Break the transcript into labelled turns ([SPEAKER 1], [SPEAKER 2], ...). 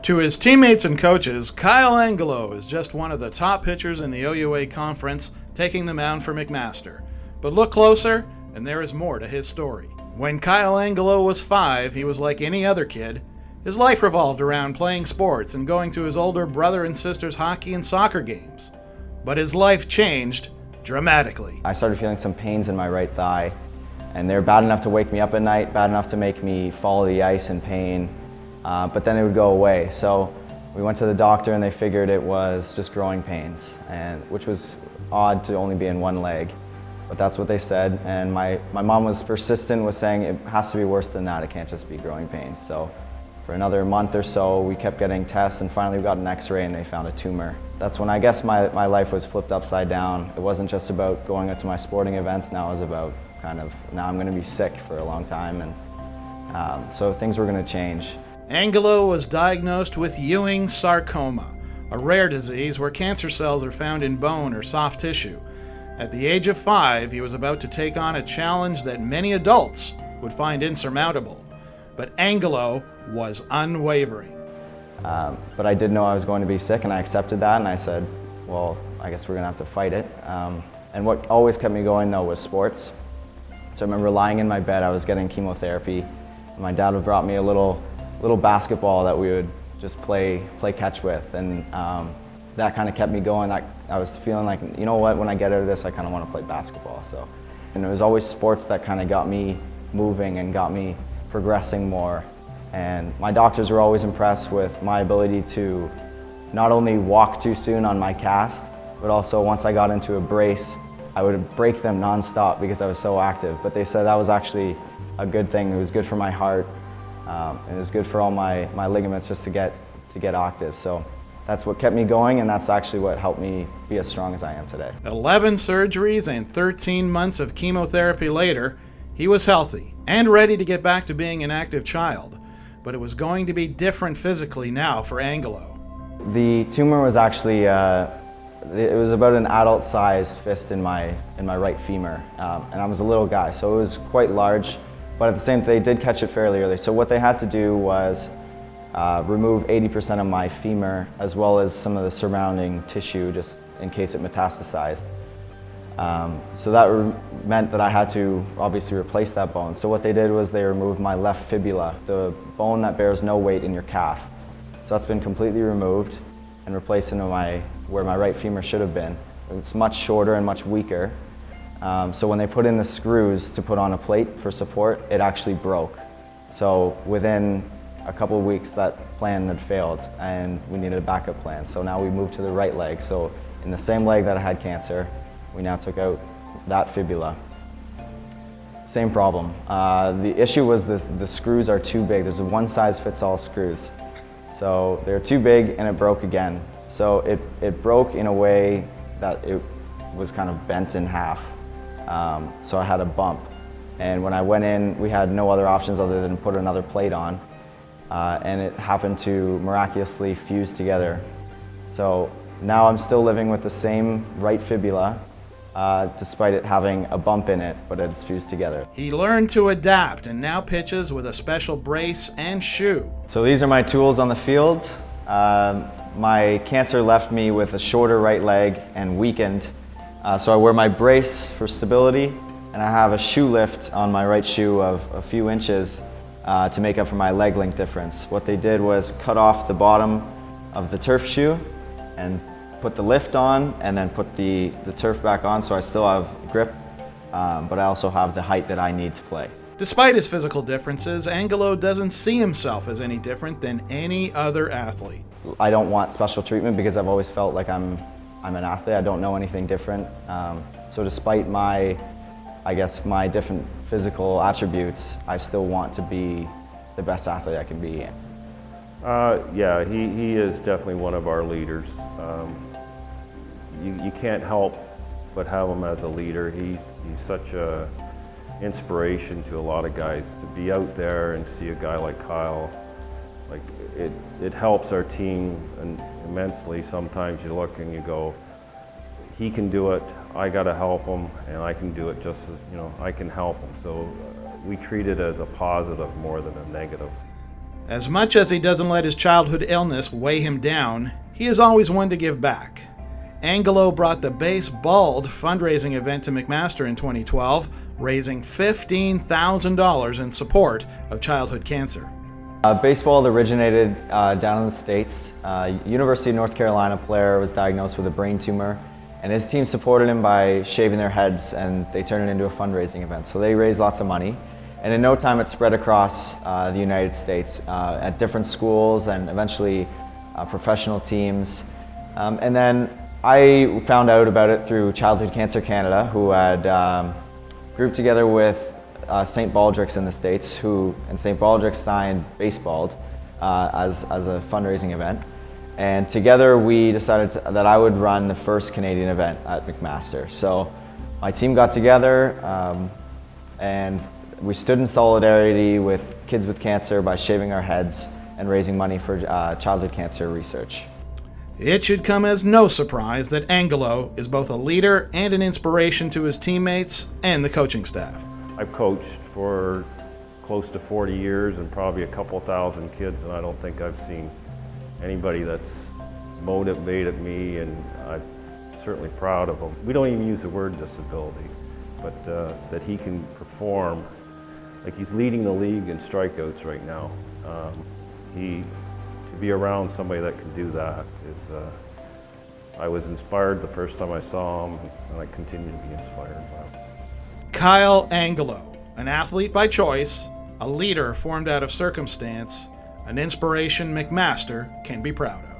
[SPEAKER 1] To his teammates and coaches, Kyle Angelow is just one of the top pitchers in the OUA Conference, taking the mound for McMaster. But look closer, and there is more to his story. When Kyle Angelow was 5, he was like any other kid. His life revolved around playing sports and going to his older brother and sister's hockey and soccer games. But his life changed dramatically.
[SPEAKER 2] I started feeling some pains in my right thigh, and they were bad enough to wake me up at night, bad enough to make me follow the ice in pain. But then it would go away. So we went to the doctor and they figured it was just growing pains, which was odd to only be in one leg. But that's what they said, and my mom was persistent with saying it has to be worse than that, it can't just be growing pains. So for another month or so we kept getting tests, and finally we got an x-ray and they found a tumor. That's when I guess my life was flipped upside down. It wasn't just about going out to my sporting events, now it was about now I'm going to be sick for a long time, and so things were going to change.
[SPEAKER 1] Angelow was diagnosed with Ewing sarcoma, a rare disease where cancer cells are found in bone or soft tissue. At the age of 5, he was about to take on a challenge that many adults would find insurmountable. But Angelow was unwavering.
[SPEAKER 2] But I did know I was going to be sick, and I accepted that, and I said, well, I guess we're going to have to fight it. And what always kept me going, though, was sports. So I remember lying in my bed, I was getting chemotherapy, and my dad had brought me a little basketball that we would just play catch with, and that kind of kept me going. I was feeling like, you know what, when I get out of this, I kind of want to play basketball. And it was always sports that kind of got me moving and got me progressing more. And my doctors were always impressed with my ability to not only walk too soon on my cast, but also once I got into a brace, I would break them nonstop because I was so active. But they said that was actually a good thing. It was good for my heart. And it was good for all my ligaments just to get active. So that's what kept me going, and that's actually what helped me be as strong as I am today.
[SPEAKER 1] 11 surgeries and 13 months of chemotherapy later, he was healthy and ready to get back to being an active child. But it was going to be different physically now for Angelow.
[SPEAKER 2] The tumor was actually, it was about an adult-sized fist in my right femur, and I was a little guy, so it was quite large. But at the same time, they did catch it fairly early. So what they had to do was remove 80% of my femur, as well as some of the surrounding tissue, just in case it metastasized. So that meant that I had to obviously replace that bone. So what they did was they removed my left fibula, the bone that bears no weight in your calf. So that's been completely removed and replaced into where my right femur should have been. It's much shorter and much weaker. So when they put in the screws to put on a plate for support, it actually broke. So within a couple of weeks, that plan had failed, and we needed a backup plan. So now we moved to the right leg. So in the same leg that I had cancer, we now took out that fibula. Same problem. The issue was the screws are too big. There's a one-size-fits-all screws. So they're too big, and it broke again. So it broke in a way that it was kind of bent in half. So I had a bump, and when I went in, we had no other options other than put another plate on, and it happened to miraculously fuse together. So now I'm still living with the same right fibula, despite it having a bump in it, but it's fused together.
[SPEAKER 1] He learned to adapt and now pitches with a special brace and shoe.
[SPEAKER 2] So these are my tools on the field. My cancer left me with a shorter right leg and weakened. So I wear my brace for stability, and I have a shoe lift on my right shoe of a few inches to make up for my leg length difference. What they did was cut off the bottom of the turf shoe and put the lift on, and then put the turf back on, so I still have grip, but I also have the height that I need to play.
[SPEAKER 1] Despite his physical differences, Angelow doesn't see himself as any different than any other athlete.
[SPEAKER 2] I don't want special treatment because I've always felt like I'm an athlete. I don't know anything different. So despite my different physical attributes, I still want to be the best athlete I can be.
[SPEAKER 3] Yeah, he is definitely one of our leaders. You can't help but have him as a leader. He's such a inspiration to a lot of guys. To be out there and see a guy like Kyle, like it helps our team immensely. Sometimes you look and you go, he can do it, I got to help him, and I can do it just as, I can help him. So we treat it as a positive more than a negative.
[SPEAKER 1] As much as he doesn't let his childhood illness weigh him down, he is always one to give back. Angelow brought the Base Bald fundraising event to McMaster in 2012, raising $15,000 in support of childhood cancer.
[SPEAKER 2] Baseball originated down in the States. University of North Carolina player was diagnosed with a brain tumor, and his team supported him by shaving their heads, and they turned it into a fundraising event. So they raised lots of money, and in no time it spread across the United States at different schools and eventually professional teams. And then I found out about it through Childhood Cancer Canada, who had grouped together with St. Baldrick's in the States, and St. Baldrick's signed Baseball as a fundraising event. And together we decided that I would run the first Canadian event at McMaster. So my team got together and we stood in solidarity with kids with cancer by shaving our heads and raising money for childhood cancer research.
[SPEAKER 1] It should come as no surprise that Angelow is both a leader and an inspiration to his teammates and the coaching staff.
[SPEAKER 3] I've coached for close to 40 years and probably a couple thousand kids, and I don't think I've seen anybody that's motivated me, and I'm certainly proud of him. We don't even use the word disability, but that he can perform. Like, he's leading the league in strikeouts right now. To be around somebody that can do that is, I was inspired the first time I saw him, and I continue to be inspired by him.
[SPEAKER 1] Kyle Angelow, an athlete by choice, a leader formed out of circumstance, an inspiration McMaster can be proud of.